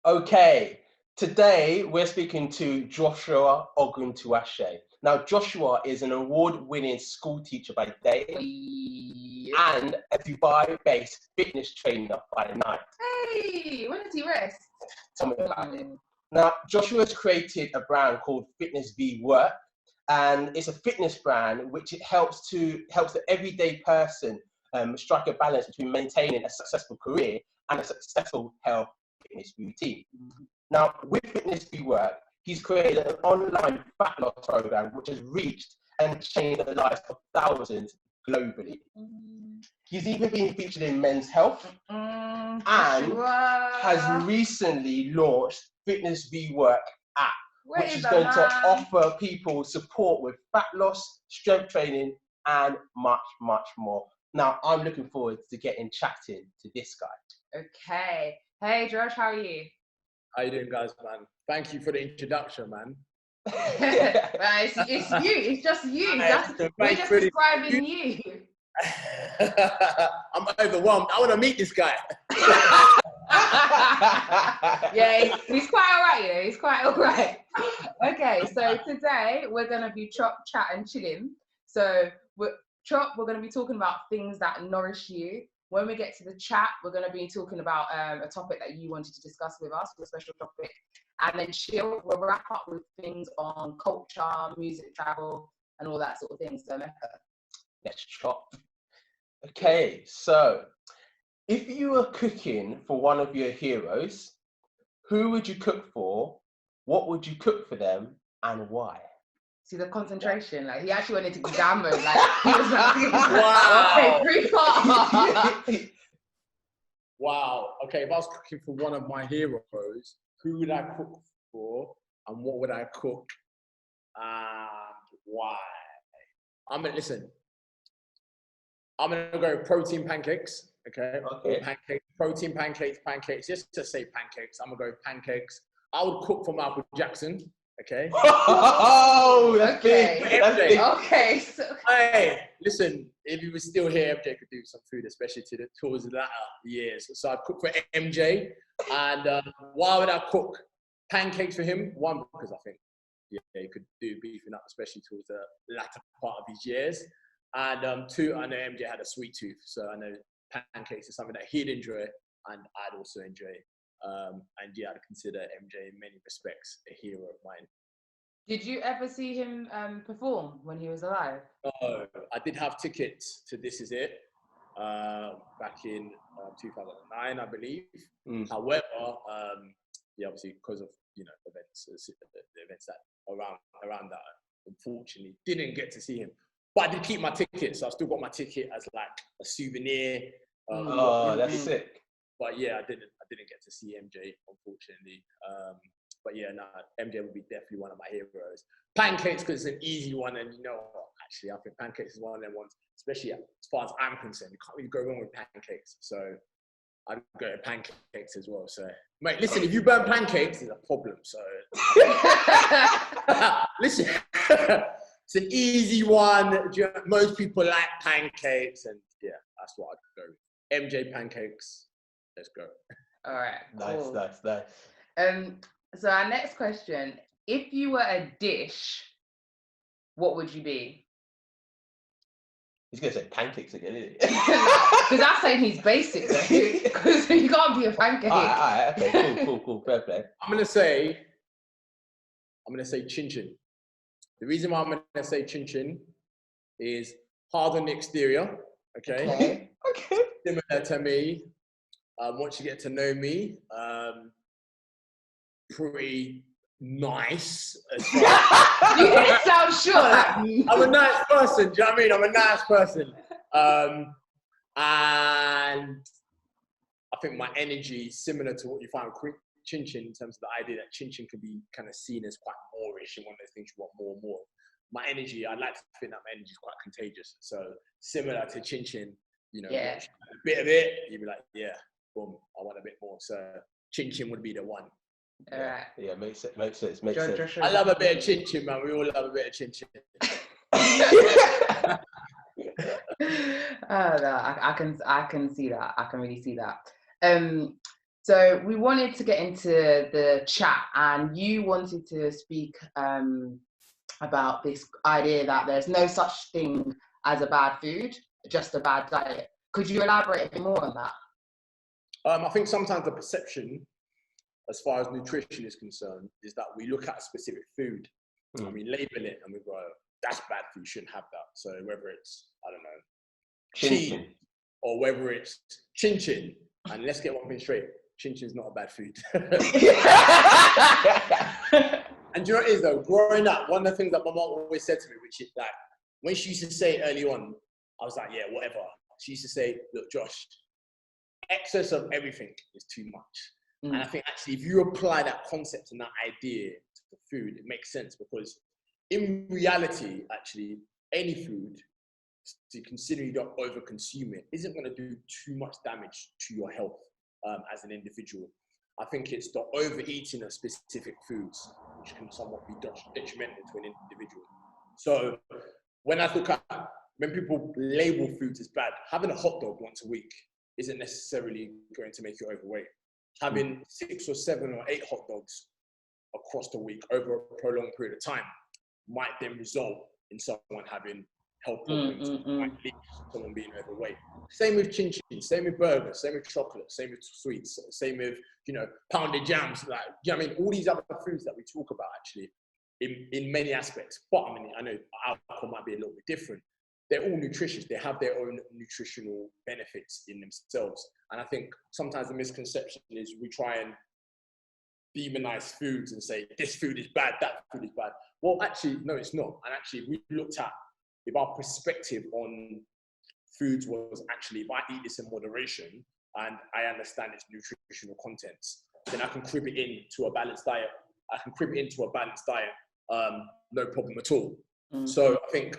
Okay, today we're speaking to Joshua Oguntuase. Now, Joshua is an award-winning school teacher by day and a Dubai-based fitness trainer by night. Hey, when does he rest? Tell me about it. Now, Joshua's created a brand called FitnessvWork, and it's a fitness brand which it helps the everyday person strike a balance between maintaining a successful career and a successful health fitness routine. Now, with FitnessvWork, he's created an online fat loss program which has reached and changed the lives of thousands globally. He's even been featured in Men's Health and has recently launched FitnessvWork app, which is going to offer people support with fat loss, strength training, and much, much more. Now, I'm looking forward to chatting to this guy. Okay. Hey, Josh, how are you? How you doing, guys, man? Thank you for the introduction, man. It's you. It's just you. We're just describing you. I'm overwhelmed. I want to meet this guy. Yeah, he's quite all right. Yeah, he's quite all right. Okay, so today we're going to be chat and chilling. So we're going to be talking about things that nourish you. When we get to the chat, we're going to be talking about a topic that you wanted to discuss with us, a special topic. And then chill, we'll wrap up with things on culture, music, travel, and all that sort of thing. So let's chop. Okay, so if you were cooking for one of your heroes, who would you cook for? What would you cook for them, and why? See the concentration, like he actually wanted to be down mode, like he was like, wow. Okay, wow. Okay, if I was cooking for one of my heroes, who would I cook for, and what would I cook, and why? I'm gonna go protein pancakes. Okay. Pancakes, protein pancakes. Just to say pancakes, I'm gonna go pancakes. I would cook for Michael Jackson. Okay. Oh, that's big. That's big. Okay. So... Hey, listen, if he was still here, MJ could do some food, especially towards the latter years. So I'd cook for MJ. And why would I cook pancakes for him? One, because I think he could do beefing up, especially towards the latter part of his years. And two, I know MJ had a sweet tooth, so I know pancakes is something that he'd enjoy, and I'd also enjoy. And yeah, I'd consider MJ in many respects a hero of mine. Did you ever see him perform when he was alive? Oh, I did have tickets to This Is It back in 2009, I believe. However, obviously because of events, the events that around that, unfortunately didn't get to see him. But I did keep my ticket, so I still got my ticket as like a souvenir. That's sick. But yeah, I didn't get to see MJ, unfortunately. But yeah, no, MJ would be definitely one of my heroes. Pancakes, because it's an easy one, and actually, I think pancakes is one of them ones, especially as far as I'm concerned. You can't really go wrong with pancakes. So I'd go to pancakes as well. So, mate, listen, if you burn pancakes, there's a problem. So, listen, it's an easy one. Most people like pancakes, and yeah, that's what I'd go with. MJ pancakes. Let's go. All right. Cool. Nice. So our next question: if you were a dish, what would you be? He's gonna say pancakes again, isn't he? Because that's saying he's basic, though. Because you can't be a pancake. All right, okay, cool, fair play. I'm gonna say chin chin. The reason why I'm gonna say chin chin is hard on the exterior. Okay. Similar to me. Once you get to know me, pretty nice. You didn't sound sure. I'm a nice person. Do you know what I mean? I'm a nice person. And I think my energy is similar to what you find with chin chin in terms of the idea that chin chin can be kind of seen as quite moreish and one of those things you want more and more. My energy, I'd like to think that my energy is quite contagious. So similar to chin chin, a bit of it, you'd be like, yeah. Boom, I want a bit more. So chin chin would be the one. All right. Yeah, makes sense. I love a bit of chin chin, man. We all love a bit of chin chin. No, I can see that. I can really see that. So we wanted to get into the chat, and you wanted to speak about this idea that there's no such thing as a bad food, just a bad diet. Could you elaborate a bit more on that? I think sometimes the perception, as far as nutrition is concerned, is that we look at a specific food and we label it and we go, that's bad food, you shouldn't have that. So whether it's, I don't know, cheese, or whether it's chin chin, and let's get one thing straight, chin chin is not a bad food. And do you know what it is though? Growing up, one of the things that my mom always said to me, which is like, when she used to say early on, I was like, yeah, whatever. She used to say, look, Josh, excess of everything is too much. And I think actually, if you apply that concept and that idea to the food, it makes sense, because in reality, actually, any food, considering you don't overconsume it, isn't going to do too much damage to your health as an individual. I think it's the overeating of specific foods which can somewhat be detrimental to an individual. So when people label foods as bad, having a hot dog once a week isn't necessarily going to make you overweight. Having 6 or 7 or 8 hot dogs across the week over a prolonged period of time might then result in someone having health problems, might lead to someone being overweight. Same with chin chin, same with burgers, same with chocolate, same with sweets, same with, pounded jams. Like, you know what I mean? All these other foods that we talk about actually in many aspects. But I mean, I know alcohol might be a little bit different. They're all nutritious. They have their own nutritional benefits in themselves. And I think sometimes the misconception is we try and demonize foods and say, this food is bad, that food is bad. Well, actually, no, it's not. And actually, we looked at, if our perspective on foods was actually, if I eat this in moderation and I understand its nutritional contents, then I can crib it into a balanced diet. No problem at all. So I think,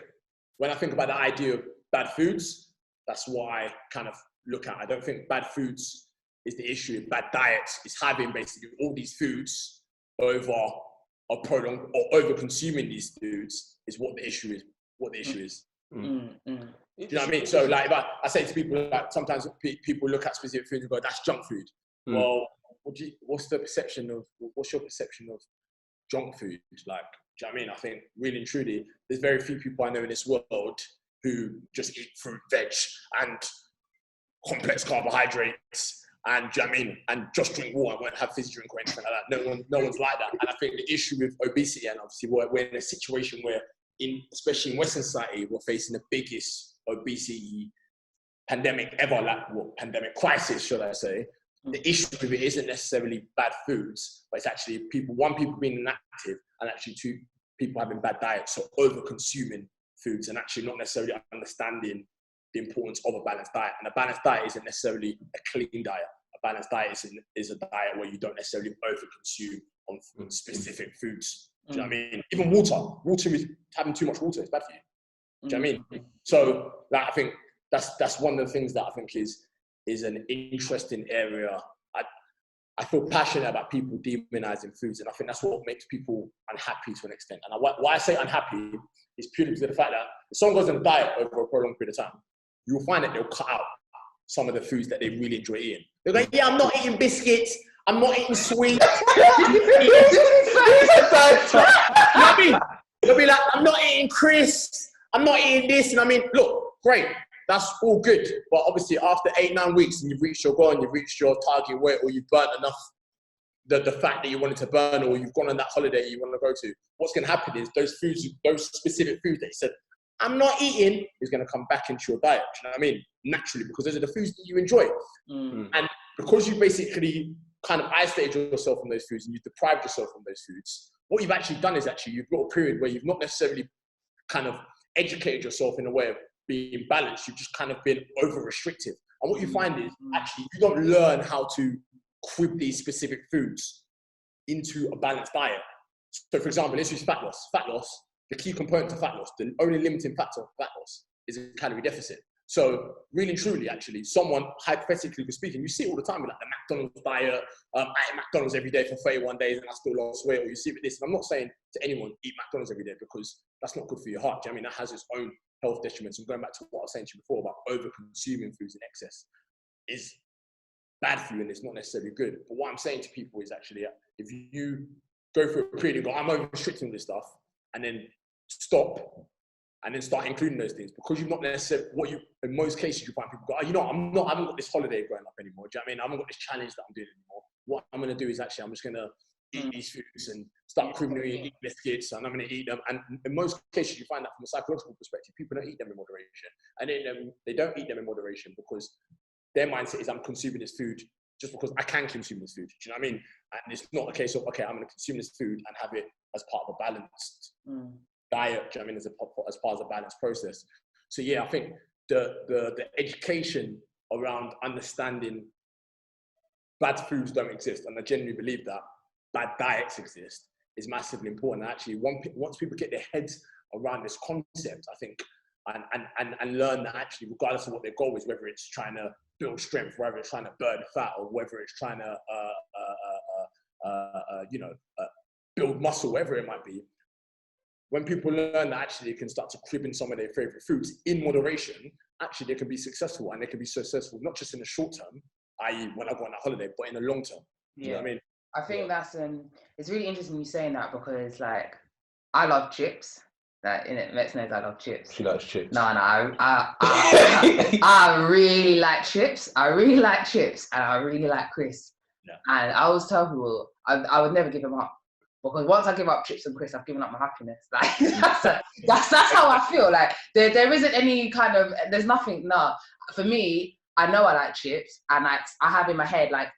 when I think about the idea of bad foods, that's what I kind of look at. I don't think bad foods is the issue. Bad diets is having basically all these foods over a prolonged, or over consuming these foods is what the issue is. Do you know what I mean? So like, if I say to people, like, sometimes people look at specific foods and go, that's junk food. Well, what's your perception of junk food? Like, do you know what I mean? I think really and truly, there's very few people I know in this world who just eat fruit, veg, and complex carbohydrates, and do you know what I mean? And just drink water and won't have fizzy drink or anything like that. No one's like that. And I think the issue with obesity, and obviously we're in a situation where, especially in Western society, we're facing the biggest obesity pandemic ever, pandemic crisis, should I say. The issue with it isn't necessarily bad foods, but it's actually people being inactive, and actually 2, people having bad diets, so over-consuming foods and actually not necessarily understanding the importance of a balanced diet. And a balanced diet isn't necessarily a clean diet. A balanced diet is a diet where you don't necessarily over-consume on specific foods. Do you know what I mean? Even water is, having too much water is bad for you. Do you know what I mean? So I think that's one of the things that I think is an interesting area. I feel passionate about people demonizing foods, and I think that's what makes people unhappy to an extent. And why I say unhappy is purely because of the fact that if someone goes on a diet over a prolonged period of time, you will find that they'll cut out some of the foods that they really enjoy eating. They're like, yeah, I'm not eating biscuits, I'm not eating sweets. You know what I mean? They'll be like, I'm not eating crisps, I'm not eating this. And I mean, look, great. That's all good. But obviously after 8-9 weeks and you've reached your goal and you've reached your target weight, or you've burnt enough the fat that you wanted to burn, or you've gone on that holiday you want to go to, what's going to happen is those specific foods that you said, I'm not eating, is going to come back into your diet. Do you know what I mean? Naturally, because those are the foods that you enjoy. And because you basically kind of isolated yourself from those foods and you've deprived yourself from those foods, what you've actually done is actually you've got a period where you've not necessarily kind of educated yourself in a way of being balanced. You've just kind of been over restrictive. And what you find is actually you don't learn how to crib these specific foods into a balanced diet. So for example, let's use fat loss. Fat loss, the key component to fat loss, the only limiting factor of fat loss is a calorie deficit. So really and truly, actually, someone hypothetically speaking, you see it all the time with like the McDonald's diet. I ate McDonald's every day for 31 days and I still lost weight. Or you see it with this. And I'm not saying to anyone, eat McDonald's every day, because that's not good for your heart. Do you know what I mean? That has its own health detriments. And going back to what I was saying to you before about over consuming foods in excess, is bad for you and it's not necessarily good. But what I'm saying to people is actually, if you go through a period and go, I'm over restricting this stuff, and then stop, and then start including those things, because you've not necessarily, in most cases you find people go, oh, you know, I haven't got this holiday going up anymore. Do you know what I mean? I haven't got this challenge that I'm doing anymore. What I'm going to do is actually, I'm just going to eat these foods and start criminally eating biscuits, and I'm going to eat them. And in most cases, you find that from a psychological perspective, people don't eat them in moderation. And they don't eat them in moderation because their mindset is, I'm consuming this food just because I can consume this food. Do you know what I mean? And it's not a case of, okay, I'm going to consume this food and have it as part of a balanced diet. Do you know what I mean? As part of a balanced process. So yeah, I think the education around understanding bad foods don't exist, and I genuinely believe that bad diets exist, is massively important. And actually, once people get their heads around this concept, I think, and learn that actually, regardless of what their goal is, whether it's trying to build strength, whether it's trying to burn fat, or whether it's trying to build muscle, whatever it might be, when people learn that actually they can start to crib in some of their favorite foods in moderation, actually they can be successful, and they can be successful not just in the short term, i.e. when I go on a holiday, but in the long term. You know what I mean? I think that's it's really interesting you saying that, because like I love chips. Like in it, Mex knows I love chips. She likes chips. No, I really like chips. I really like chips, and I really like crisps. Yeah. And I always tell people I would never give them up, because once I give up chips and crisps, I've given up my happiness. Like that's how I feel. Like there isn't any kind of, there's nothing. No, for me, I know I like chips, and I have in my head, like,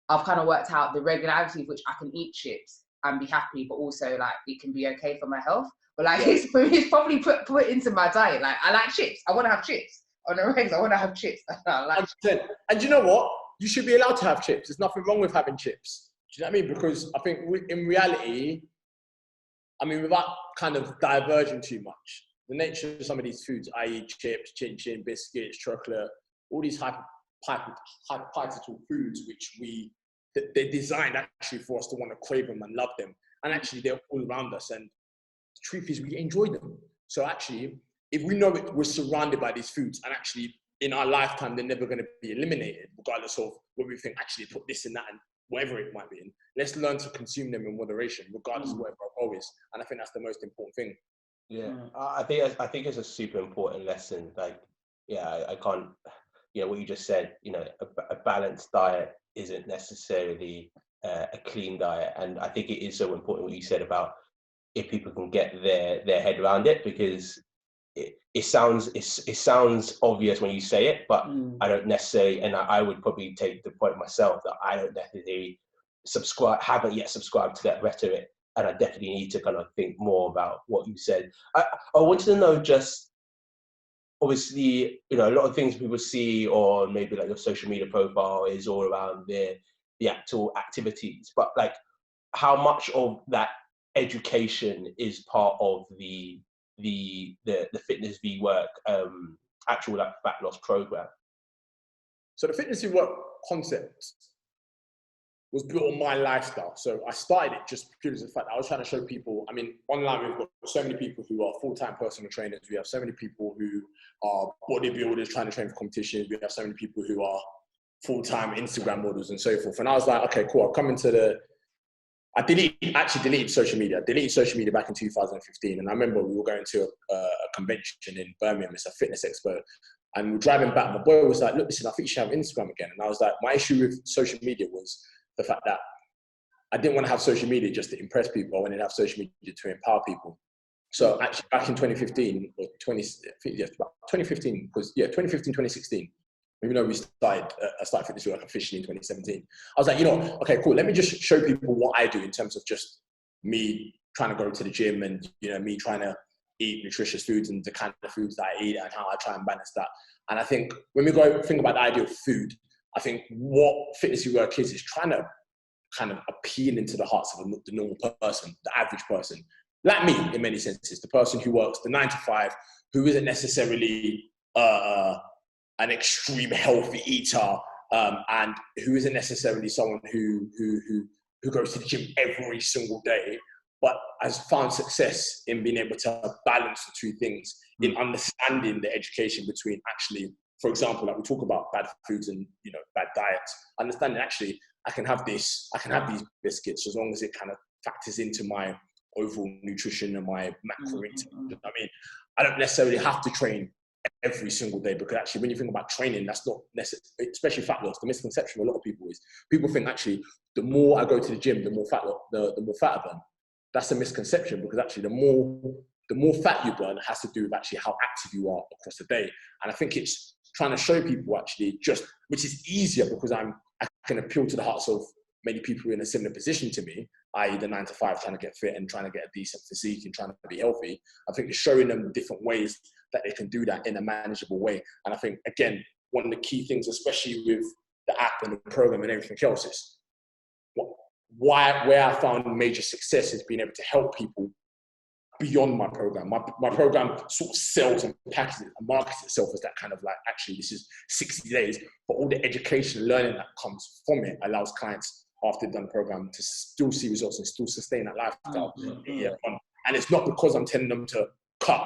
I've kind of worked out the regularity of which I can eat chips and be happy, but also like it can be okay for my health. But like it's probably put into my diet. Like I like chips. I want to have chips on the regs. I want to have chips. I like chips. And you know what? You should be allowed to have chips. There's nothing wrong with having chips. Do you know what I mean? Because I think in reality, I mean, without kind of diverging too much, the nature of some of these foods, i.e. chips, chin, biscuits, chocolate, all these hypothetical foods, which they're designed actually for us to want to crave them and love them. And actually they're all around us. And the truth is we enjoy them. So actually, if we know we're surrounded by these foods, and actually in our lifetime, they're never going to be eliminated, regardless of what we think, actually put this and that and whatever it might be in. Let's learn to consume them in moderation, regardless of whatever our goal is. And I think that's the most important thing. Yeah, I think it's a super important lesson. Like, yeah, I can't, what you just said, a balanced diet isn't necessarily a clean diet. And I think it is so important what you said about if people can get their head around it, because it sounds obvious when you say it, but I don't necessarily, and I would probably take the point myself that I don't necessarily haven't yet subscribed to that rhetoric, and I definitely need to kind of think more about what you said. I wanted to know, just obviously, a lot of things people see on maybe like your social media profile is all around the actual activities, but like how much of that education is part of the FitnessvWork actual like fat loss program? So the FitnessvWork concept was built on my lifestyle. So I started it just purely as the fact that I was trying to show people, I mean, online we've got so many people who are full-time personal trainers. We have so many people who are bodybuilders trying to train for competitions. We have so many people who are full-time Instagram models and so forth. And I was like, okay, cool. I'll come into I deleted social media. I deleted social media back in 2015. And I remember we were going to a convention in Birmingham. It's a fitness expo. And we're driving back. My boy was like, look, listen, I think you should have Instagram again. And I was like, my issue with social media was the fact that I didn't want to have social media just to impress people. I wanted to have social media to empower people. So actually back in 2015, or 2015, 2016, even though I started FitnessvWork officially in 2017. I was like, okay, cool. Let me just show people what I do in terms of just me trying to go to the gym and, me trying to eat nutritious foods and the kind of foods that I eat and how I try and balance that. And I think when we go think about the idea of food, I think what FitnessvWork is trying to kind of appeal into the hearts of the normal person, the average person, like me in many senses, the person who works the 9 to 5, who isn't necessarily an extreme healthy eater, and who isn't necessarily someone who goes to the gym every single day, but has found success in being able to balance the two things, in understanding the education between actually for example, like we talk about bad foods and, you know, bad diets, understanding actually I can have these biscuits as long as it kind of factors into my overall nutrition and my macro intake. You know what I mean? I don't necessarily have to train every single day, because actually when you think about training, that's not necessary, especially fat loss. The misconception of a lot of people is people think actually the more I go to the gym, the more fat I burn. That's a misconception, because actually the more fat you burn has to do with actually how active you are across the day. And I think it's trying to show people actually just, which is easier because I can appeal to the hearts of many people in a similar position to me, i.e. the 9 to 5, trying to get fit and trying to get a decent physique and trying to be healthy. I think it's showing them different ways that they can do that in a manageable way. And I think, again, one of the key things, especially with the app and the program and everything else, is where I found major success is being able to help people beyond my program. My program sort of sells and packages and markets itself as that kind of like, actually, this is 60 days, but all the education and learning that comes from it allows clients after they've done the program to still see results and still sustain that lifestyle. And it's not because I'm telling them to cut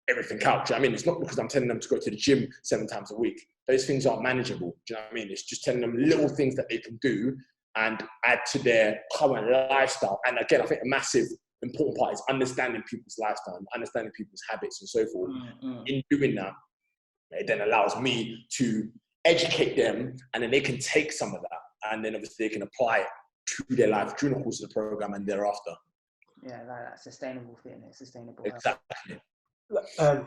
everything out. Do you know what I mean? It's not because I'm telling them to go to the gym 7 times a week. Those things aren't manageable. Do you know what I mean? It's just telling them little things that they can do and add to their current lifestyle. And again, I think a massive important part is understanding people's lifestyle and understanding people's habits and so forth. In doing that, it then allows me to educate them, and then they can take some of that, and then obviously they can apply it to their life during the course of the program and thereafter. Yeah, like that sustainable fitness, sustainable health. Exactly.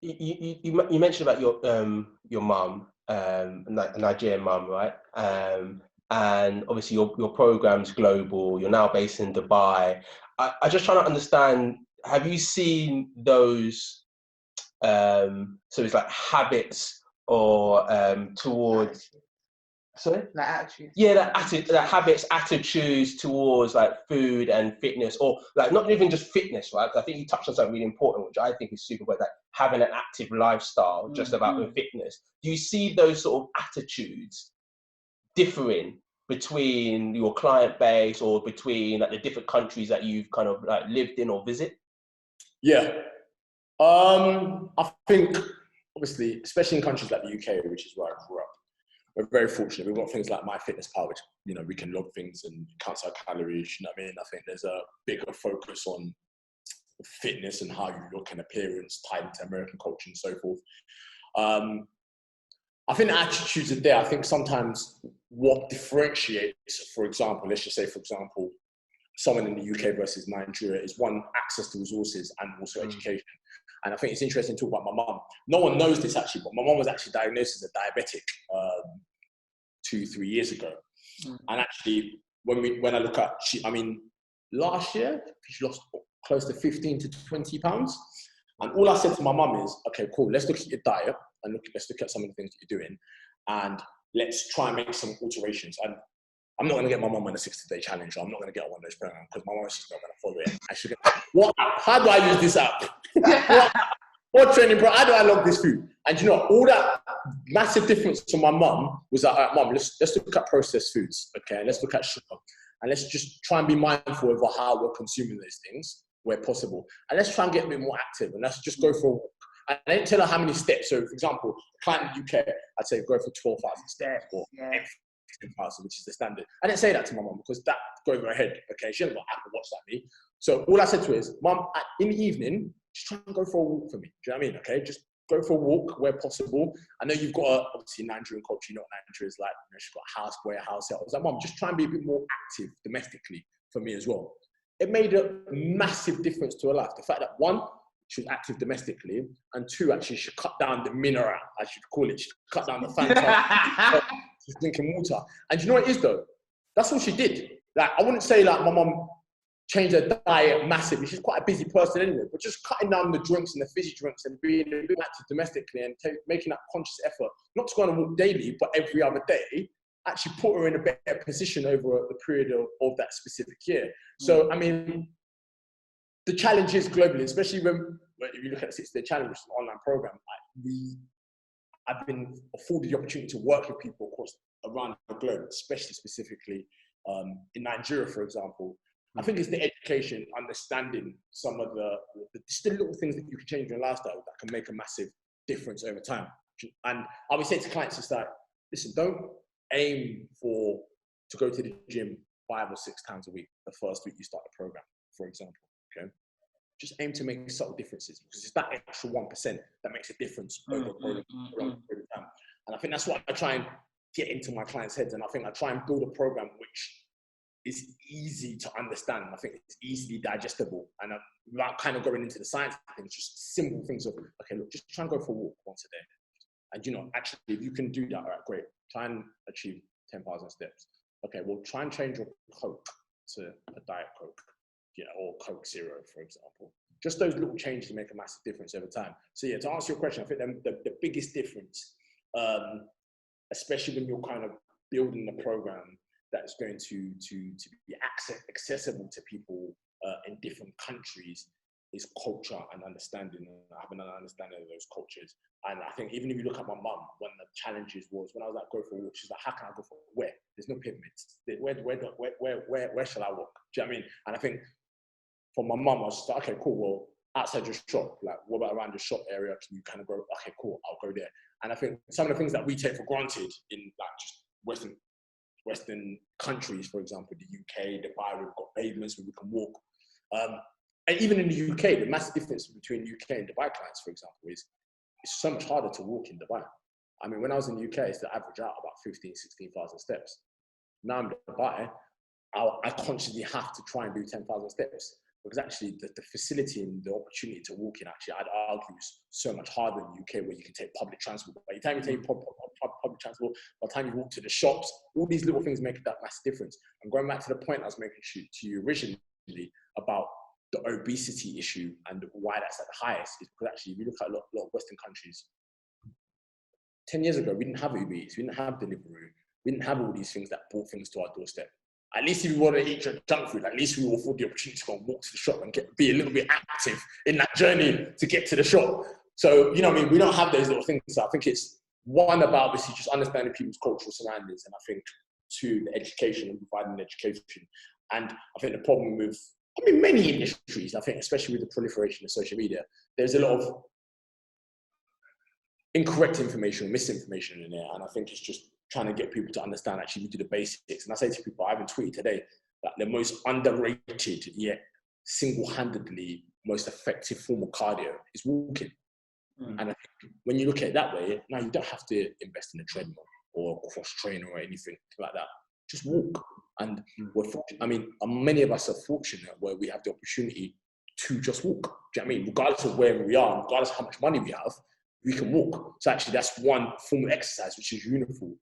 You mentioned about your mum, a Nigerian mum, right? And obviously your program's global. You're now based in Dubai. I just trying to understand. Have you seen those? So it's like habits or towards. Sorry? Like attitudes. Yeah, that habits, attitudes towards like food and fitness, or like not even just fitness, right? I think you touched on something really important, which I think is super good, like having an active lifestyle, just about the fitness. Do you see those sort of attitudes differing between your client base or between like the different countries that you've kind of like lived in or visit? Yeah. I think obviously, especially in countries like the UK, which is where I grew up, we're very fortunate. We've got things like MyFitnessPal, which, you know, we can log things and count our calories. You know what I mean? I think there's a bigger focus on fitness and how you look and appearance tied into American culture and so forth. I think the attitudes are there. I think sometimes what differentiates, for example, let's just say, for example, someone in the UK versus Nigeria is one, access to resources and also education. And I think it's interesting to talk about my mum. No one knows this actually, but my mum was actually diagnosed as a diabetic 2-3 years ago. And actually, when I look at, last year, she lost close to 15 to 20 pounds. And all I said to my mum is, okay, cool, let's look at your diet and let's look at some of the things that you're doing. And let's try and make some alterations. And I'm not going to get my mum on a 60-day challenge. I'm not going to get on one of those programs because my mum is just not going to follow it. Actually, how do I use this app? What training pro? How do I log this food? And you know, all that massive difference to my mum was that, Mum, let's look at processed foods, okay? Let's look at sugar. And let's just try and be mindful of how we're consuming those things where possible. And let's try and get a bit more active. And let's just go for a walk. And I didn't tell her how many steps. So, for example, a client in the UK, I'd say go for 12,000 steps or 10,000, which is the standard. I didn't say that to my mum because that goes over her head. Okay, she hasn't got Apple Watch like me. So all I said to her is, Mum, in the evening, just try and go for a walk for me. Do you know what I mean? Okay, just go for a walk where possible. I know you've got obviously Nigerian culture. You know what Nigeria is like. You know, she's got a house, boy, a house help. I was like, Mum, just try and be a bit more active domestically for me as well. It made a massive difference to her life. The fact that one, she was active domestically, and two, actually, she cut down the mineral, as you'd call it. She cut down the Fanta. She's drinking water. And you know what it is, though? That's all she did. Like, I wouldn't say, like, my mum changed her diet massively. She's quite a busy person anyway, but just cutting down the drinks and the fizzy drinks and being a bit active domestically and making that conscious effort, not to go on a walk daily, but every other day, actually put her in a better position over the period of that specific year. So, I mean, the challenge is globally, especially when if you look at the 60-day challenge, which is an online program, I've been afforded the opportunity to work with people around the globe, especially specifically in Nigeria, for example. I think it's the education, understanding some of the little things that you can change in your lifestyle that can make a massive difference over time. And I would say to clients, it's like, listen, don't aim to go to the gym 5 or 6 times a week the first week you start the program, for example. Okay, just aim to make subtle differences, because it's that extra 1% that makes a difference over a period of time. And I think that's what I try and get into my clients' heads. And I think I try and build a program which is easy to understand. I think it's easily digestible, and without kind of going into the science of things, just simple things of, okay, look, just try and go for a walk once a day. And, you know, actually, if you can do that, all right, great. Try and achieve 10,000 steps. Okay, well, try and change your Coke to a Diet Coke, or Coke Zero, for example. Just those little changes make a massive difference over time. So yeah, to answer your question, I think the biggest difference, especially when you're kind of building a program that's going to be accessible to people in different countries, is culture and understanding, and having an understanding of those cultures. And I think even if you look at my mum, one of the challenges was when I was like, go for a walk, she's like, how can I go for a walk? Where? There's no pavements. Where shall I walk? Do you know what I mean? And I think for my mum, I was just like, okay, cool. Well, outside your shop, like what about around your shop area? Can you kind of go, okay, cool, I'll go there. And I think some of the things that we take for granted in like just Western countries, for example, the UK, Dubai, we've got pavements where we can walk. And even in the UK, the massive difference between UK and Dubai clients, for example, is it's so much harder to walk in Dubai. I mean, when I was in the UK, it's to average out about 16,000 steps. Now I'm in Dubai, I consciously have to try and do 10,000 steps, because actually the facility and the opportunity to walk in, actually, I'd argue, is so much harder in the UK, where you can take public transport. By the time you take public transport, by the time you walk to the shops, all these little things make that massive difference. And going back to the point I was making to you originally about the obesity issue and why that's at the highest, is because actually, if you look at a lot of Western countries, 10 years ago, we didn't have Uber Eats, we didn't have delivery, we didn't have all these things that brought things to our doorstep. At least if you want to eat your junk food, at least we will afford the opportunity to go and walk to the shop and be a little bit active in that journey to get to the shop. So, you know what I mean? We don't have those little things. So I think it's one about obviously just understanding people's cultural surroundings, and I think two, the education and providing education. And I think the problem with, many industries, I think, especially with the proliferation of social media, there's a lot of incorrect information, misinformation in there. And I think it's just trying to get people to understand, actually, we do the basics. And I say to people, I even tweeted today that the most underrated yet single-handedly most effective form of cardio is walking. And I think when you look at it that way, now you don't have to invest in a treadmill or a cross trainer or anything like that. Just walk. And many of us are fortunate where we have the opportunity to just walk. Do you know what I mean? Regardless of where we are, regardless of how much money we have, we can walk. So actually, that's one form of exercise which is universal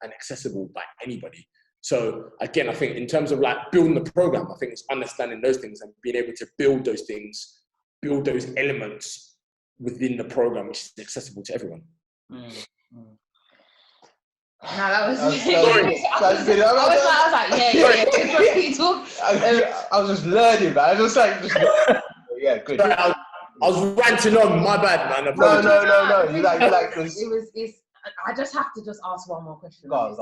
and accessible by anybody. So again, I think in terms of like building the program, I think it's understanding those things and being able to build those things, build those elements within the program, which is accessible to everyone. No, that was sorry. I was like, yeah. I was just learning, man. I was just yeah, good. Sorry, I was ranting on. My bad, man. No. I just have to ask one more question. Go on.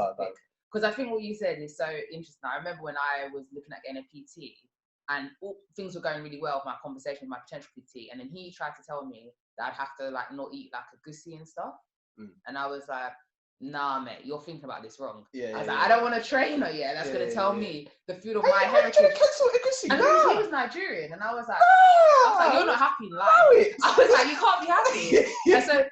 Because I think what you said is so interesting. I remember when I was looking at getting a PT, and things were going really well with my conversation with my potential PT, and then he tried to tell me that I'd have to like not eat like a goosey and stuff, and I was like, nah, mate, you're thinking about this wrong. I was like, I don't want to train her yet. That's going to tell me the food of my heritage. And he was Nigerian, and I was like, you're not happy in life. I was like, you can't be happy. And so,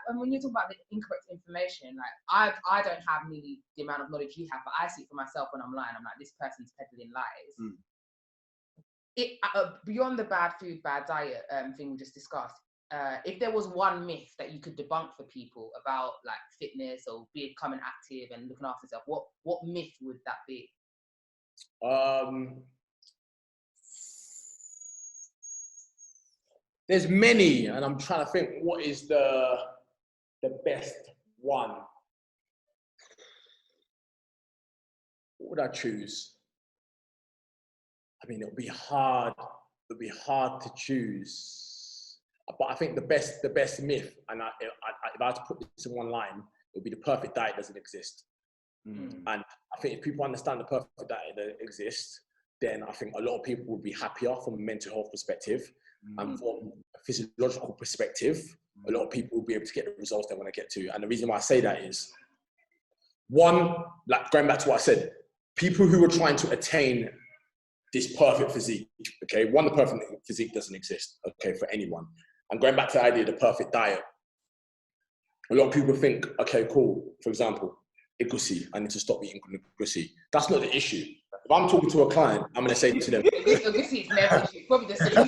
and when you talk about the incorrect information, like I don't have nearly the amount of knowledge you have, but I see it for myself when I'm lying. I'm like, this person's peddling lies. Beyond the bad food, bad diet thing we just discussed, if there was one myth that you could debunk for people about like fitness or becoming active and looking after yourself, what myth would that be? There's many, and I'm trying to think what is the best one. What would I choose? I mean, it'll be hard to choose. But I think the best myth, and if I had to put this in one line, it would be the perfect diet doesn't exist. And I think if people understand the perfect diet that exists, then I think a lot of people would be happier from a mental health perspective. And from a physiological perspective, a lot of people will be able to get the results they want to get to. And the reason why I say that is, one, like going back to what I said, people who are trying to attain this perfect physique, okay, one, the perfect physique doesn't exist, okay, for anyone. And going back to the idea of the perfect diet, a lot of people think, okay, cool, for example, egusi, I need to stop eating egusi. That's not the issue. If I'm talking to a client, I'm going to say to them, egusi is never issue. Probably the solution.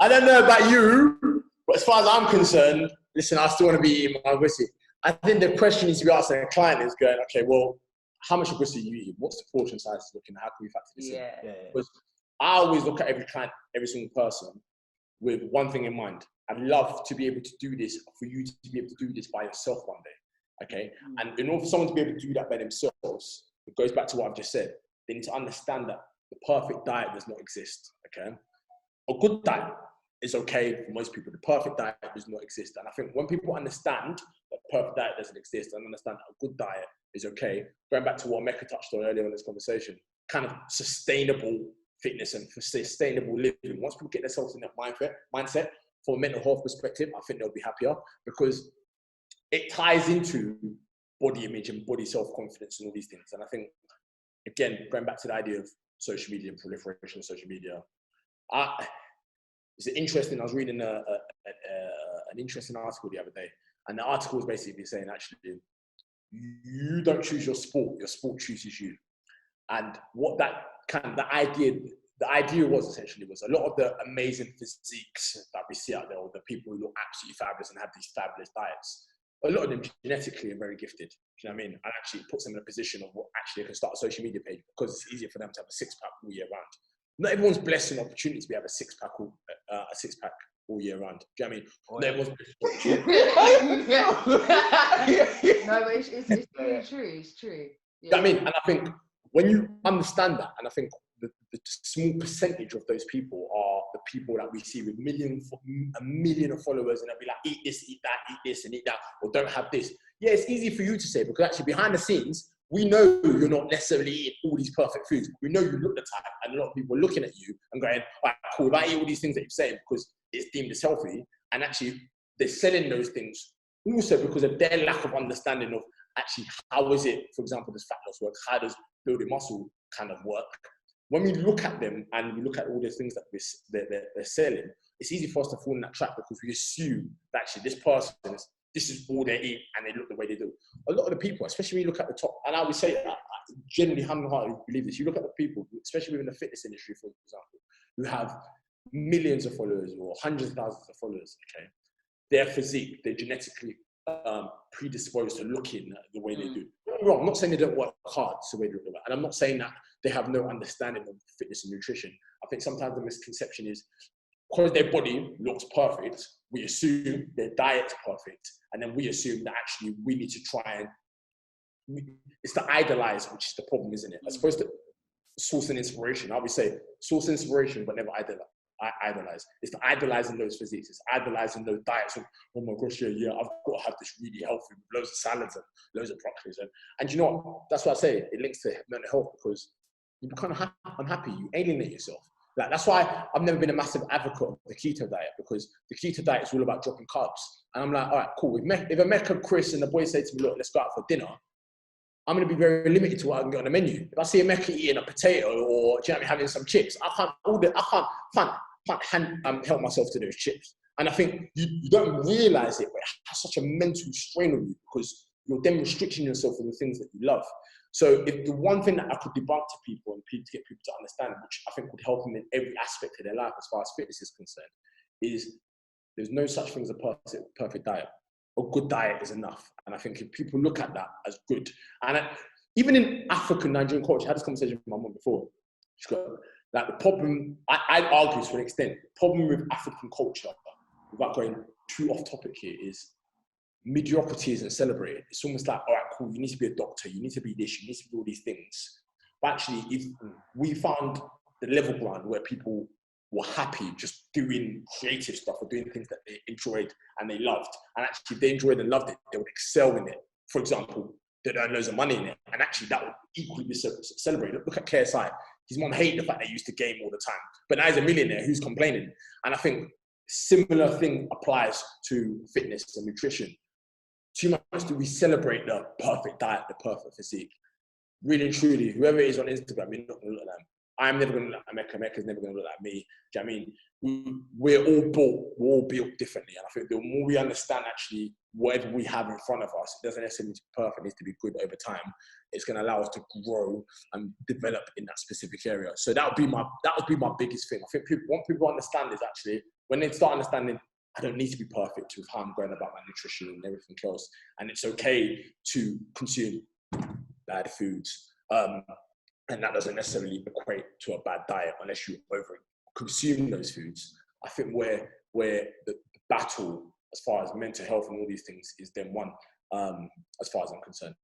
I don't know about you, but as far as I'm concerned, listen, I still want to be eating my egusi. I think the question needs to be asked to a client is going, okay, well, how much egusi are you eating? What's the portion size looking? How can we factor this in? Because I always look at every client, every single person, with one thing in mind. I'd love to be able to do this, for you to be able to do this by yourself one day, okay? And in order for someone to be able to do that by themselves, it goes back to what I've just said. They need to understand that the perfect diet does not exist, okay? A good diet is okay for most people. The perfect diet does not exist. And I think when people understand that perfect diet doesn't exist and understand that a good diet is okay, going back to what Mecca touched on earlier in this conversation, kind of sustainable fitness and for sustainable living. Once people get themselves in that mindset from a mental health perspective, I think they'll be happier, because it ties into body image and body self-confidence and all these things. And I think, again, going back to the idea of social media and proliferation of social media, it's interesting. I was reading an interesting article the other day, and the article was basically saying, actually, you don't choose your sport chooses you. And what that the idea was essentially was a lot of the amazing physiques that we see out there, or the people who look absolutely fabulous and have these fabulous diets, a lot of them genetically are very gifted. Do you know what I mean? And actually it puts them in a position of what actually they can start a social media page, because it's easier for them to have a six-pack all year round. Not everyone's blessed with an opportunity to be able a six-pack all year round. Do you know what I mean? Not everyone's No, but it's really true. It's true. Yeah. You know what I mean? And I think when you understand that, and I think the small percentage of those people are the people that we see with a million of followers, and they'll be like, eat this, eat that, eat this, and eat that, or don't have this. Yeah, it's easy for you to say, because actually behind the scenes, we know you're not necessarily eating all these perfect foods. We know you look the type, and a lot of people are looking at you and going, all right, cool, if I eat all these things that you're saying because it's deemed as healthy, and actually they're selling those things also because of their lack of understanding of actually how is it, for example, does fat loss work? How does building muscle kind of work? When we look at them and we look at all the things that they're selling, it's easy for us to fall in that trap, because we assume that actually this is all they eat and they look the way they do. A lot of the people, especially when you look at the top, and I would say that generally, hand-on-heart, believe this, you look at the people, especially within the fitness industry, for example, who have millions of followers or hundreds of thousands of followers, okay? Their physique, they're genetically predisposed to looking the way they do. Don't get me wrong, I'm not saying they don't work hard, it's the way they look, and I'm not saying that they have no understanding of fitness and nutrition. I think sometimes the misconception is, because their body looks perfect, we assume their diet's perfect, and then we assume that actually we need to try and, it's the idolize, which is the problem, isn't it? As opposed to source and inspiration. I always say source and inspiration, but never idolize. It's the idolizing those physiques. It's idolizing those diets of, oh my gosh, yeah, I've got to have this really healthy, with loads of salads and loads of broccoli. And you know what? That's what I say. It links to mental health, because you become unhappy. You alienate yourself. Like, that's why I've never been a massive advocate of the keto diet, because the keto diet is all about dropping carbs. And I'm like, all right, cool. If a Mecca, Chris, and the boys say to me, look, let's go out for dinner, I'm going to be very limited to what I can get on the menu. If I see a Mecca eating a potato, or, do you know what I mean, having some chips, I can't help myself to those chips. And I think you don't realize it, but it has such a mental strain on you, because you're then restricting yourself from the things that you love. So if the one thing that I could debunk to people and to get people to understand, which I think would help them in every aspect of their life as far as fitness is concerned, is there's no such thing as a perfect diet. A good diet is enough. And I think if people look at that as good, and even in African Nigerian culture, I had this conversation with my mom before. She's got, like, the problem, I'd argue to an extent, the problem with African culture, without going too off topic here, is mediocrity isn't celebrated. It's almost like, all right, cool, you need to be a doctor, you need to be this, you need to do all these things. But actually, if we found the level ground where people were happy just doing creative stuff or doing things that they enjoyed and they loved, and actually if they enjoyed and loved it, they would excel in it. For example, they'd earn loads of money in it, and actually that would equally be celebrated. Look at KSI. his mom hated the fact that he used to game all the time. But now he's a millionaire, who's complaining? And I think similar thing applies to fitness and nutrition. Too much do we celebrate the perfect diet, the perfect physique. Really and truly, whoever it is on Instagram, you're not going to look like them. I'm never going to look like Mecca. Mecca's never going to look like me. Do you know what I mean? We're all built differently. And I think the more we understand actually whatever we have in front of us, it doesn't necessarily need to be perfect, it needs to be good over time. It's going to allow us to grow and develop in that specific area. So that would be my biggest thing. I think what people understand is actually, when they start understanding, I don't need to be perfect with how I'm going about my nutrition and everything else. And it's okay to consume bad foods. And that doesn't necessarily equate to a bad diet unless you over consume those foods. I think where the battle as far as mental health and all these things is then won, as far as I'm concerned.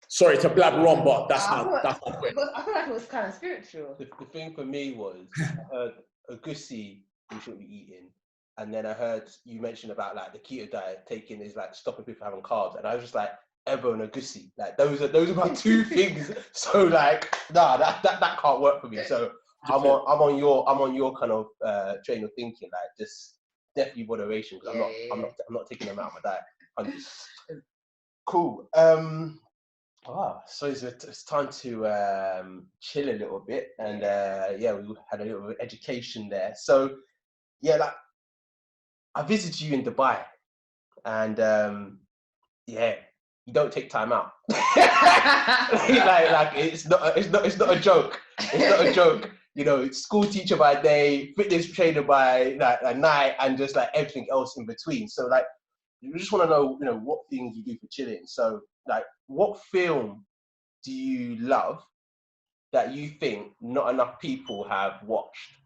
Sorry to blabber on, but that's how I feel like it was kind of spiritual. The thing for me was, I heard a goosey you shouldn't be eating. And then I heard you mention about like the keto diet taking is like stopping people having carbs. And I was just like, Ebo and a goosey. Like those are my two things. So like, nah, that can't work for me. So I'm on your kind of train of thinking, like just definitely moderation, because I'm not taking them out of my diet. Cool. So it's time to chill a little bit, and we had a little bit of education there. So yeah, like I visited you in Dubai, and you don't take time out. like it's not a joke. It's not a joke. You know, school teacher by day, fitness trainer by night, and just like everything else in between. So like, you just want to know, you know, what things you do for chilling. So like, what film do you love that you think not enough people have watched?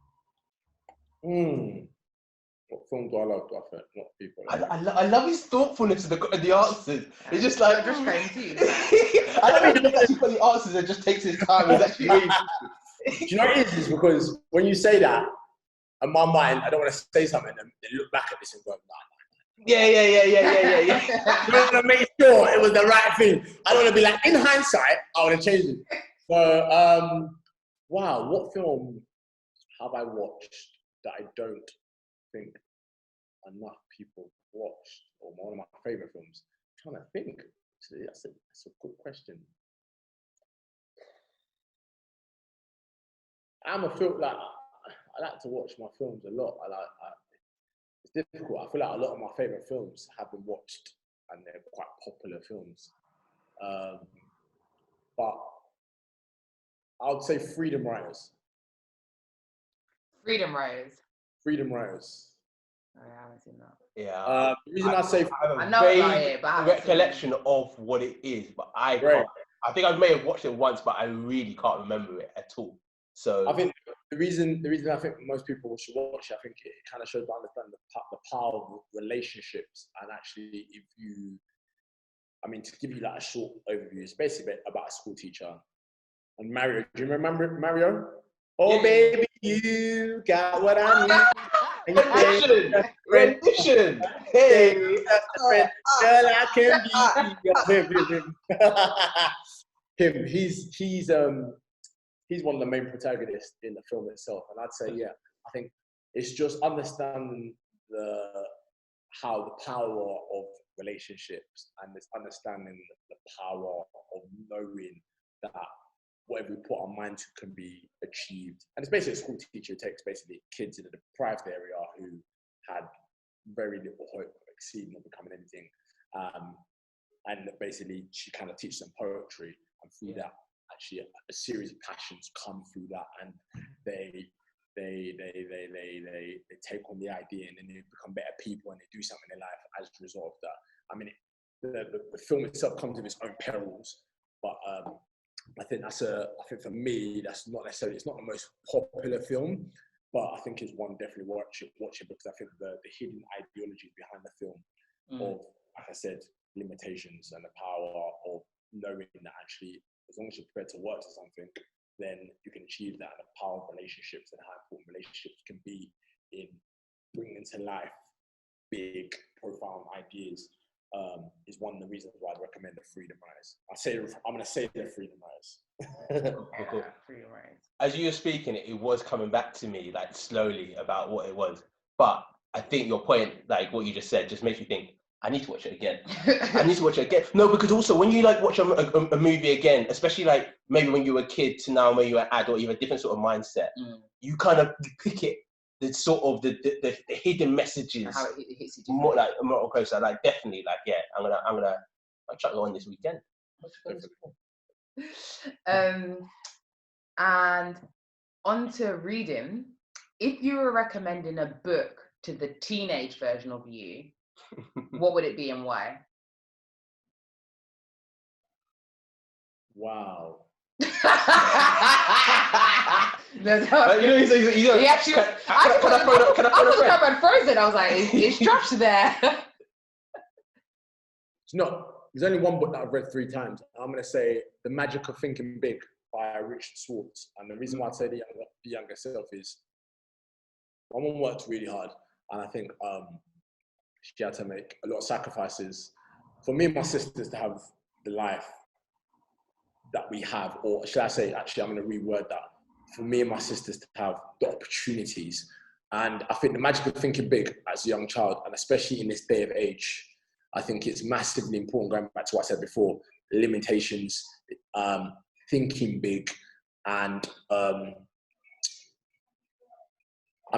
What film do I love? I think not people. I love his thoughtfulness of the answers. It's just like just trying to. I don't think he's actually got the answers and just takes his time. He's actually really. Do you know what it is? Is because when you say that, in my mind, I don't want to say something and then look back at this and go, nah. Yeah. You want to make sure it was the right thing. I don't want to be like, in hindsight, I would have changed it. So, wow, what film have I watched that I don't think enough people watched, or one of my favorite films? I'm trying to think. Actually, that's a good question. I'm a film like I like to watch my films a lot. It's difficult. I feel like a lot of my favorite films have been watched, and they're quite popular films. But I would say Freedom Writers. Freedom Riders. Oh, yeah, I haven't seen that. Yeah. The reason I say I know about it, but I have a recollection of what it is, but I can't. I think I may have watched it once, but I really can't remember it at all. So I think the reason I think most people should watch it, I think it kind of shows to understand the power of relationships. And actually, to give you like a short overview, it's basically about a school teacher and Mario. Do you remember Mario? Oh, yeah. Baby, you got what I need. Rendition. Hey, girl, I can be him. He's one of the main protagonists in the film itself, and I'd say, I think it's just understanding how the power of relationships, and this understanding the power of knowing that whatever we put our mind to can be achieved. And it's basically a school teacher who takes basically kids in a deprived area who had very little hope of exceeding or becoming anything, and basically she kind of teaches them poetry, and through that, actually a series of passions come through that, and they take on the idea, and then they become better people, and they do something in life as a result of that. I mean, the film itself comes with its own perils, but I think for me, that's not necessarily, it's not the most popular film, but I think it's one definitely watch it because I think the hidden ideologies behind the film of, like I said, limitations and the power of knowing that actually, as long as you're prepared to work to something, then you can achieve that. And the power of relationships and how important relationships can be in bringing to life big, profound ideas. is one of the reasons why I'd recommend the Freedom Rise. I'm going to say the Freedom Rise. Cool. As you were speaking, it was coming back to me like slowly about what it was. But I think your point, like what you just said, just makes me think, I need to watch it again. I need to watch it again. No, because also when you like watch a movie again, especially like maybe when you were a kid to now when you're an adult, you have a different sort of mindset. You kind of pick it, the sort of the hidden messages. How it hits you more like more closer. Like definitely, like yeah, I'm gonna chuck it on this weekend. And on to reading. If you were recommending a book to the teenage version of you, what would it be and why? Wow. No, I thought the camera had frozen. I was like, it's Josh there. There's only one book that I've read 3 times. I'm going to say The Magic of Thinking Big by Richard Swartz. And the reason why I say the younger self is my mum worked really hard. And I think she had to make a lot of sacrifices for me and my sisters to have the life that we have. Or should I say, actually, I'm going to reword that. For me and my sisters to have the opportunities. And I think the magic of thinking big as a young child, and especially in this day of age, I think it's massively important, going back to what I said before, limitations, thinking big. And I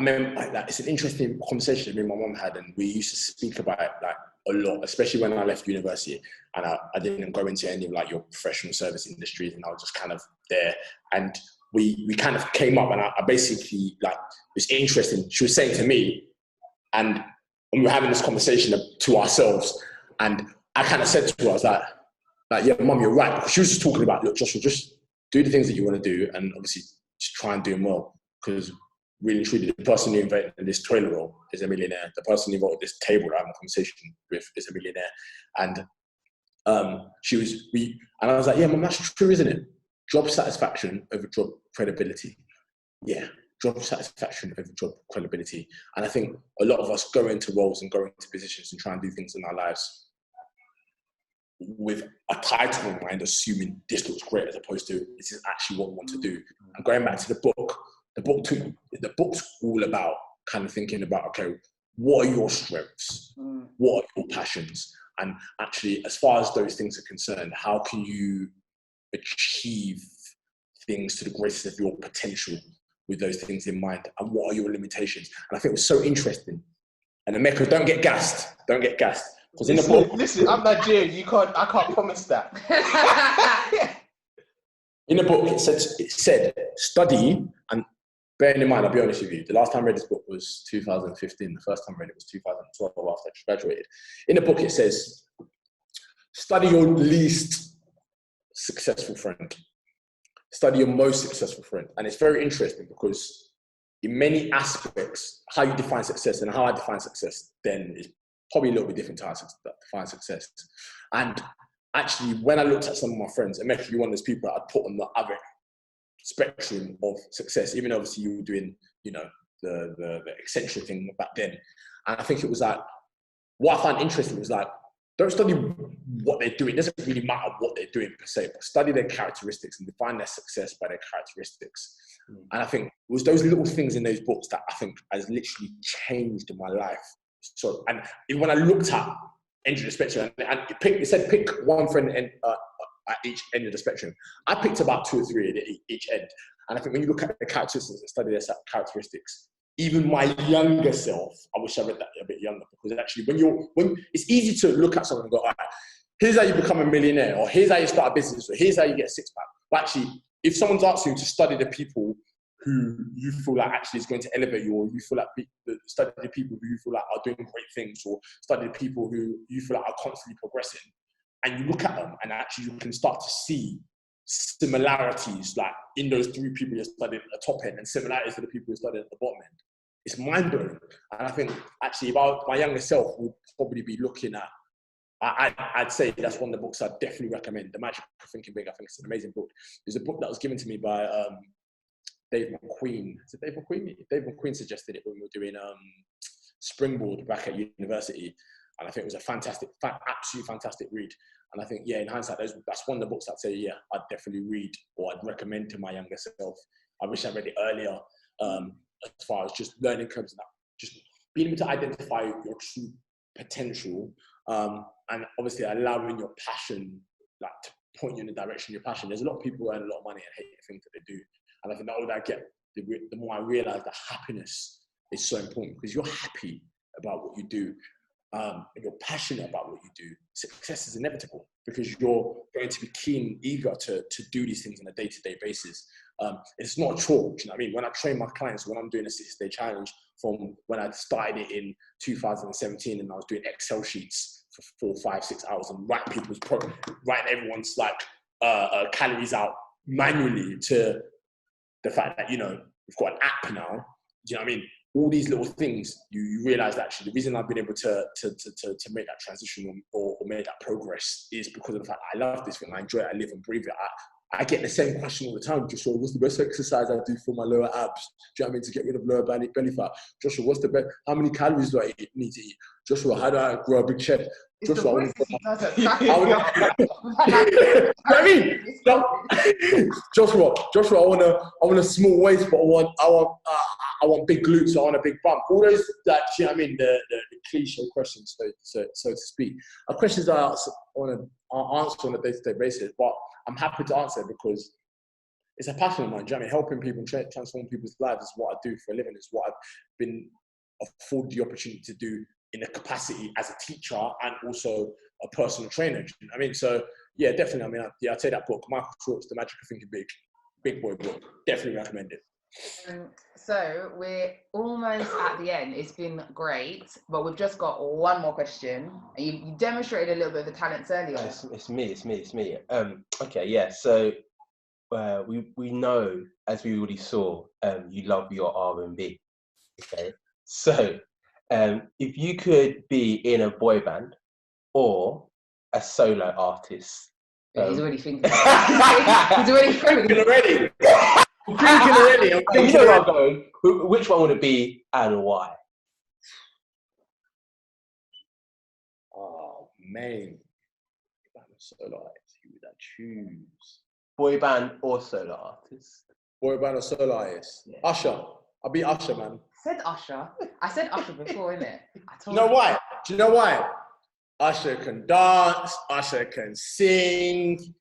mean, like that, it's an interesting conversation that me and my mum had, and we used to speak about it like a lot, especially when I left university and I didn't go into any of like your professional service industries, and I was just kind of there. And we kind of came up, and I basically, like, it's interesting. She was saying to me, and we were having this conversation to ourselves, and I kind of said to her, I was like, yeah, Mum, you're right. Because she was just talking about, look, Joshua, just do the things that you want to do, and obviously just try and do them well. Because really, truly, the person who invented this toilet roll is a millionaire. The person who invented this table that I'm having a conversation with is a millionaire. And and I was like, yeah, Mum, that's true, isn't it? Job satisfaction over job credibility. Yeah, job satisfaction over job credibility. And I think a lot of us go into roles and go into positions and try and do things in our lives with a title in mind, assuming this looks great, as opposed to this is actually what we want to do. And going back to the book's all about kind of thinking about, okay, what are your strengths? What are your passions? And actually, as far as those things are concerned, how can you achieve things to the greatest of your potential with those things in mind? And what are your limitations? And I think it was so interesting. And Emeka, don't get gassed. Because in the book, listen, I'm Nigerian. I can't promise that. In the book, it said study, and bearing in mind, I'll be honest with you, the last time I read this book was 2015. The first time I read it was 2012 after I graduated. In the book, it says, study your least successful friend. Study your most successful friend. And it's very interesting because in many aspects, how you define success and how I define success then is probably a little bit different to how I define success. And actually, when I looked at some of my friends, I'm actually one of those people that I'd put on the other spectrum of success, even though obviously you were doing, you know, the eccentric thing back then. And I think it was like, what I find interesting was like, don't study what they're doing. It doesn't really matter what they're doing per se, but study their characteristics and define their success by their characteristics. And I think it was those little things in those books that I think has literally changed my life. So, and even when I looked at end of the spectrum, and it said pick one friend at each end of the spectrum, I picked about 2 or 3 at each end. And I think when you look at the characteristics and study their characteristics, even my younger self, I wish I read that a bit younger, because actually when it's easy to look at someone and go, all right, here's how you become a millionaire, or here's how you start a business, or here's how you get a 6-pack. But actually, if someone's asking you to study the people who you feel like actually is going to elevate you, or you feel like study the people who you feel like are doing great things, or study the people who you feel like are constantly progressing, and you look at them and actually you can start to see similarities like in those 3 people you studied at the top end and similarities to the people who studied at the bottom end. It's mind-blowing. And I think actually my younger self would probably be looking at, I'd say that's one of the books I'd definitely recommend, The Magic of Thinking Big. I think it's an amazing book. There's a book that was given to me by Dave McQueen. Is it Dave McQueen? Dave McQueen suggested it when we were doing Springboard back at university. And I think it was a fantastic, absolutely fantastic read. And I think, yeah, in hindsight, that's one of the books I'd say, yeah, I'd definitely read or I'd recommend to my younger self. I wish I read it earlier, as far as just learning curves and that, just being able to identify your true potential, and obviously allowing your passion, like, to point you in the direction of your passion. There's a lot of people who earn a lot of money and hate the things that they do. And I think the older I get, the more I realize that happiness is so important, because you're happy about what you do, and you're passionate about what you do. Success is inevitable, because you're going to be keen, eager to do these things on a day-to-day basis. It's not a chore. Do you know what I mean? When I train my clients, when I'm doing a 6-day challenge, from when I started it in 2017, and I was doing Excel sheets for 4, 5, 6 hours and writing everyone's like calories out manually, to the fact that, you know, we've got an app now. Do you know what I mean? All these little things, you realize that actually the reason I've been able to make that transition or make that progress is because of the fact that I love this thing. I enjoy it. I live and breathe it. I get the same question all the time. Joshua, what's the best exercise I do for my lower abs? Do you know what I mean? To get rid of lower belly fat. Joshua, what's the best? How many calories do I need to eat? Joshua, how do I grow a big chest? Joshua, I want a small waist, but I want big glutes. I want a big bump. All those, that, you know what I mean, the cliche questions, so to speak, are questions that I answer on a day-to-day basis. But I'm happy to answer, because it's a passion of mine. Do you know what I mean? Helping people, transform people's lives is what I do for a living. It's what I've been afforded the opportunity to do in a capacity as a teacher and also a personal trainer. Do you know what I mean? So yeah, definitely. I mean, I'd say that book, Michael Short's The Magic of Thinking Big, big boy book. Definitely recommend it. So we're almost at the end. It's been great, but we've just got one more question. You demonstrated a little bit of the talents earlier. It's me. Okay, yeah. So we know, as we already saw, you love your R&B. Okay, so if you could be in a boy band or a solo artist. He's already thinking. He's already thinking already. I'm thinking already. You know where I'm going. Which one would it be and why? Oh man, solo artist. Who would I choose? Boy band or solo artist? Boy band or solo artist? Yeah. Usher. I'll be Usher, man. I said Usher before, innit? Do you know why? Usher can dance. Usher can sing.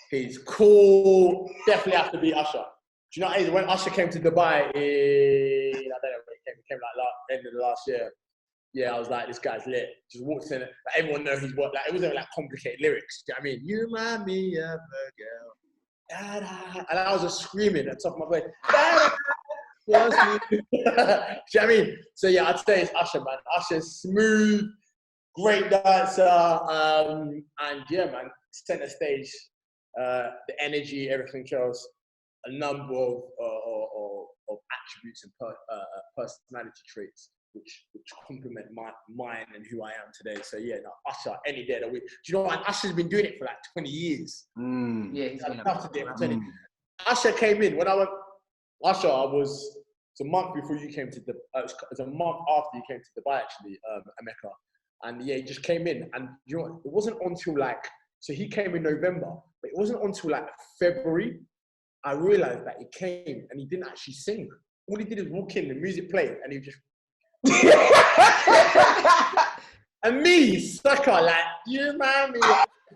He's cool. Definitely have to be Usher. Do you know when Usher came to Dubai I don't know when he came like end of the last year. Yeah, I was like, this guy's lit. Just walked in, like, everyone knows he's what, like, it wasn't like complicated lyrics. Do you know what I mean? You remind me of a girl. Da, da. And I was just screaming at the top of my voice. Da, da. Do you know what I mean? So yeah, I'd say it's Usher, man. Usher's smooth, great dancer, and yeah, man, center stage, the energy, everything else. A number of attributes and personality traits which complement mine and who I am today. So yeah, no, Usher any day of the week. Do you know what? Usher's been doing it for like 20 years. Yeah, he's been Usher came in when I went. Usher, it's a month before you came to it's a month after you came to Dubai, actually, Mecca. And yeah, he just came in, and you know what? It wasn't until so he came in November, but it wasn't until February I realized that he came and he didn't actually sing. All he did was walk in, the music played, and he just and me, sucker, like, you remind me,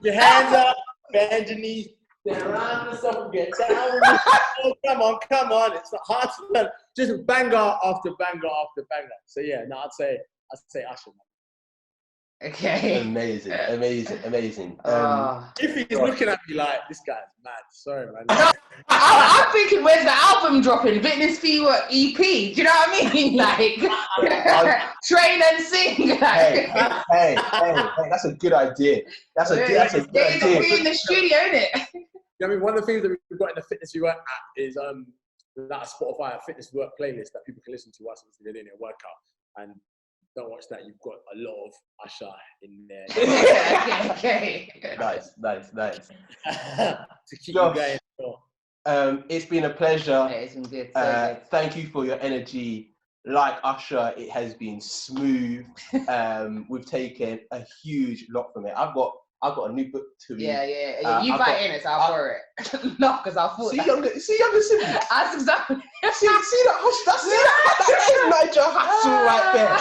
your hands up, bend your knees, then around yourself, get down. Oh, come on, it's not hard to learn. Just banger after banger after banger. So yeah, no, I'd say Usher. Okay. Amazing. If he's looking at me like, this guy's mad. Sorry, man. I'm thinking, where's the album dropping? FitnessvWork EP. Do you know what I mean? Like, train and sing. Hey, that's a good idea. That's a good idea. We're in the studio, isn't it? I mean, one of the things that we've got in the FitnessvWork app is that Spotify FitnessvWork playlist that people can listen to whilst they're doing their workout. And don't watch that. You've got a lot of Usher in there. Okay. Nice. To keep you going. It's been a pleasure. Yeah, it's been good. So good. Thank you for your energy like Usher, it has been smooth. We've taken a huge lot from it. I've got a new book to read. Yeah. You buy it in it, so I'll borrow it. No, because I thought. See younger siblings. That's exactly. see that Niger hustle right there.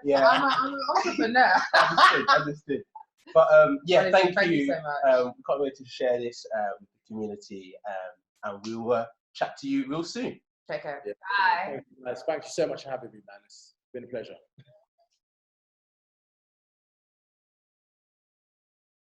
Yeah. I'm an entrepreneur. Understood. But yeah, Honestly, thank you. so much. We can't wait to share this with the community, and we'll chat to you real soon. Take care. Yeah. Bye. Thank you so much for having me, man. It's been a pleasure.